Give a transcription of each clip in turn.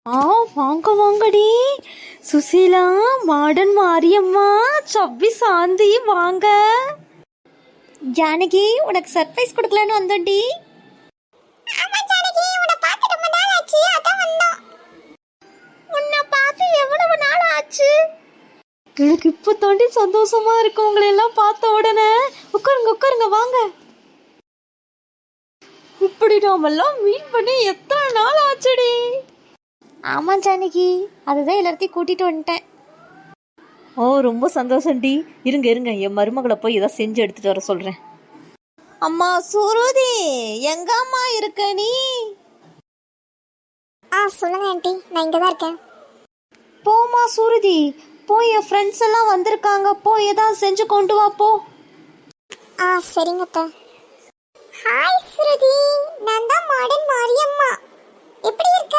ஆ, வாங்க வாங்கடி. சுசீலா, மாடன் மாரியம்மா, சப்பி சாந்தி, வாங்க. ஜானகி, உனக்கு சர்ப்ரைஸ் கொடுக்கலான்னு வந்தோண்டி. உன்னை பார்த்து எவ்வளவு நாள் ஆச்சு? எனக்கு இப்ப தாண்டி சந்தோஷமா இருக்கு உங்களை எல்லாம் பார்த்த உடனே. உட்காருங்க உட்காருங்க, வாங்க. இப்படி நாமெல்லாம் மீட் பண்ணி எத்தனை நாள் ஆச்சுடி? ஆமா ஜானகி, அதுதான் எல்லாத்தையும் கூட்டிட்டு வந்துட்டேன். ஓ, ரொம்ப சந்தோஷம்டி. இருங்க இருங்க, என் மருமகளை போய் ஏதாவது செஞ்சு எடுத்துட்டு வர சொல்றேன். அம்மா சுருதி, எங்க அம்மா இருக்க நீ? சொல்லுங்க ஆண்டி, நான் இங்க தான் இருக்கேன். போமா சுருதி, போய் என் ஃப்ரெண்ட்ஸ் எல்லாம் வந்திருக்காங்க, போய் ஏதாவது செஞ்சு கொண்டு வா போ. சரிங்க அத்தை. ஹாய் ஸ்ருதி, நான் தான் மாடன் மாரியம்மா. எப்படி இருக்க?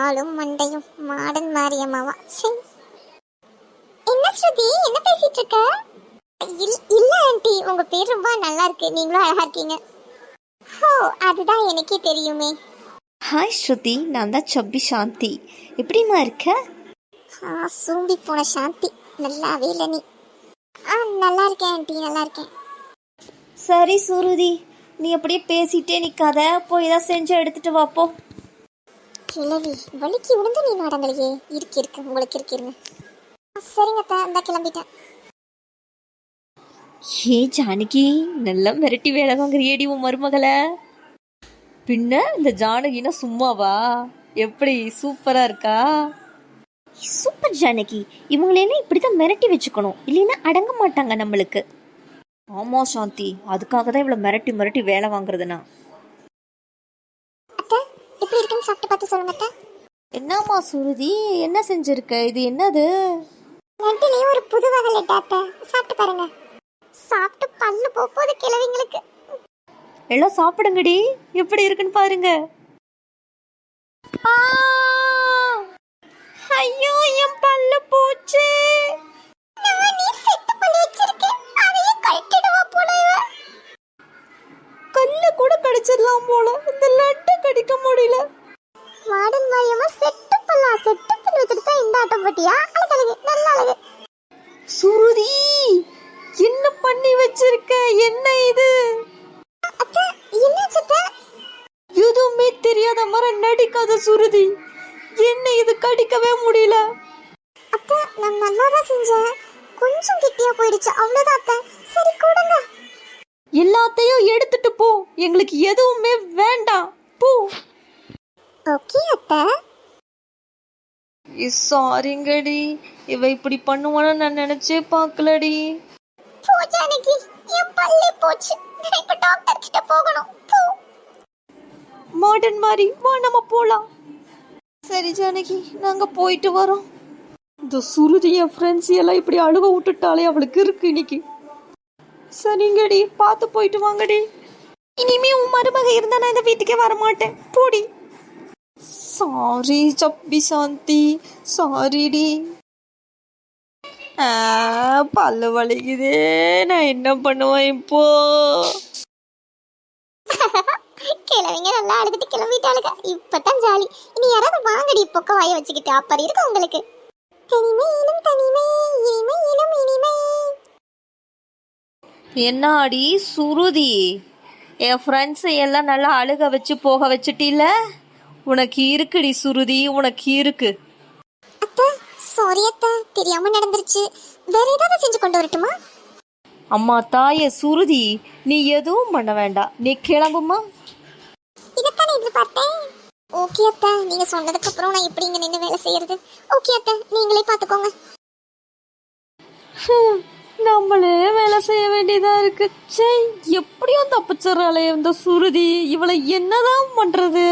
ஆளும் மண்டையும் மாடன் மாரியம்மாவா? என்ன ஸ்ருதி, என்ன பேசிட்டு இருக்க? இல்ல ஆண்டி, உங்க பேர் ரொம்ப நல்லா இருக்கு, நீங்களும் அழகா இருக்கீங்க. அதுதான் எனக்கே தெரியுமே. ஹாய் ஸ்ருதி, நான் தான் சப்பி சாந்தி. எப்படிமா இருக்க? சூம்பி போன சாந்தி, நல்லாவே இல்லை நீ. நல்லா இருக்கேன் ஆண்டி, நல்லா இருக்கேன். சரி சுருதி, நீ அப்படியே பேசிட்டே நிக்காத, போய் ஏதாவது செஞ்சு எடுத்துட்டு வாப்போ. கிளவி, வலிக்கு விழுந்து நீ நாடங்களையே. இருக்கு உங்களுக்கு இருக்கிருங்க. சரிங்க அத்தை, இந்த கிளம்பிட்டேன். ஏ ஜானகி, நல்லா மிரட்டி வேலை வாங்குறியேடி உன் மருமகளை. பின்ன இந்த ஜானகினா சும்மாவா? எப்படி சூப்பரா இருக்கா? சூப்பர் ஜானகி, இவங்களெல்லாம் இப்படிதான் மிரட்டி வச்சுக்கணும், இல்லைன்னா அடங்க மாட்டாங்க நம்மளுக்கு. ஆமா சாந்தி, அதுக்காக தான் இவ்வளவு மிரட்டி மிரட்டி வேலை வாங்குறதுனா. அத்தை, எப்படி இருக்குன்னு சாப்பிட்டு பார்த்து சொல்லுங்க அத்தை. என்னம்மா சுருதி, என்ன செஞ்சிருக்க? இது என்னது? லட்டுலயே ஒரு புது வகை லட்டு அத்தை, சாப்பிட்டு பாருங்க. சாப்பிட்டு பல்லு போகுது கிழவிங்களுக்கு. எல்லாம் சாப்பிடுங்கடி, எப்படி இருக்குன்னு பாருங்க. ஐயோ, என் பல்லு போச்சு. நீ செட் பண்ணி வச்சிருக்க, அதையே கழட்டிடுவா போல. கல்ல கூட கடிச்சிடலாம் போல, இந்த லட்டு கடிக்க முடியல. மாடன் மாரியம்மா செட் பண்ணி வச்சுட்டு தான் இந்த ஆட்டம் போட்டியா? அழகு, நல்ல அழகு. சுருதி, என்ன பண்ணி வச்சிருக்க? என்ன இது? அத்தை, என்ன அத்தை? எதுவுமே தெரியாத மாதிரி நடிக்காத சுருதி. என்ன இது, கடிக்கவே முடியல. அத்தை, நான் நல்லா தான் செஞ்சேன், கொஞ்சம் கெட்டியா போயிடுச்சு, அவ்வளவுதான் அத்தை. சரி கொடுங்க. எல்லாத்தையும் எடுத்துட்டு போ, எங்களுக்கு எதுவுமே வேண்டாம், போ. ஓகே அத்தை. சாரிங்கடி, இவ இப்படி பண்ணுவான்னு நான் நினைச்சே பார்க்கலடி. போ ஜானகி, என் பல்லே போச்சு, நான் இப்ப டாக்டர் கிட்ட போகணும். போ. மாடன் மாதிரி வா, நம்ம போலாம். சரி ஜானகி, நாங்க போயிட்டு வரோம். இந்த சுருதி என் ஃப்ரெண்ட்ஸ் எல்லாம் இப்படி அழுக விட்டுட்டாலே அவளுக்கு இருக்கு இன்னைக்கு. சரிங்கடி, பார்த்து போயிட்டு வாங்கடி. இனிமே உன் மருமக இருந்தா நான் இந்த வீட்டுக்கே வர மாட்டேன், போடி. சாரி சப்பி சாந்தி, சாரிடி. பல்லு வலிக்குதே, நான் என்ன பண்ணுவேன் இப்போ? கிழவிங்க நல்லா அழுதுட்டு கிளம்பிட்டாளுங்க, இப்பதான் ஜாலி. இனி யாராவது வாங்கடி, பொக்க வாய வச்சுக்கிட்டு, அப்படி இருக்கு உங்களுக்கு. தனிமை இனம் தனிமை, இனிமை இனம் இனிமை. என்னாடி சுருதி, என் ஃப்ரெண்ட்ஸை எல்லாம் நல்லா அழுக வச்சு போக வச்சுட்டில்ல? உனக்கு இருக்குடி சுருதி, உனக்கு இருக்கு. அத்தை, சாரி அத்தை, தெரியாம நடந்துருச்சு. வேற ஏதாவது செஞ்சு கொண்டு வரட்டுமா? அம்மா தாயே சுருதி, நீ எதுவும் பண்ண வேண்டாம், நீ கிளம்புமா. இதைத்தானே எதிர்பார்த்தேன். ஓகே அத்தை, நீங்க சொன்னதுக்கு அப்புறம் நான் எப்படி இங்க நின்று வேலை செய்யறது? ஓகே அத்தை, நீங்களே பாத்துக்கோங்க. நம்மளே வேலை செய்ய வேண்டியதா இருக்கு. சே, எப்படியும் தப்பிச்சிடறாளே இந்த சுருதி, இவளை என்னதான் பண்றது?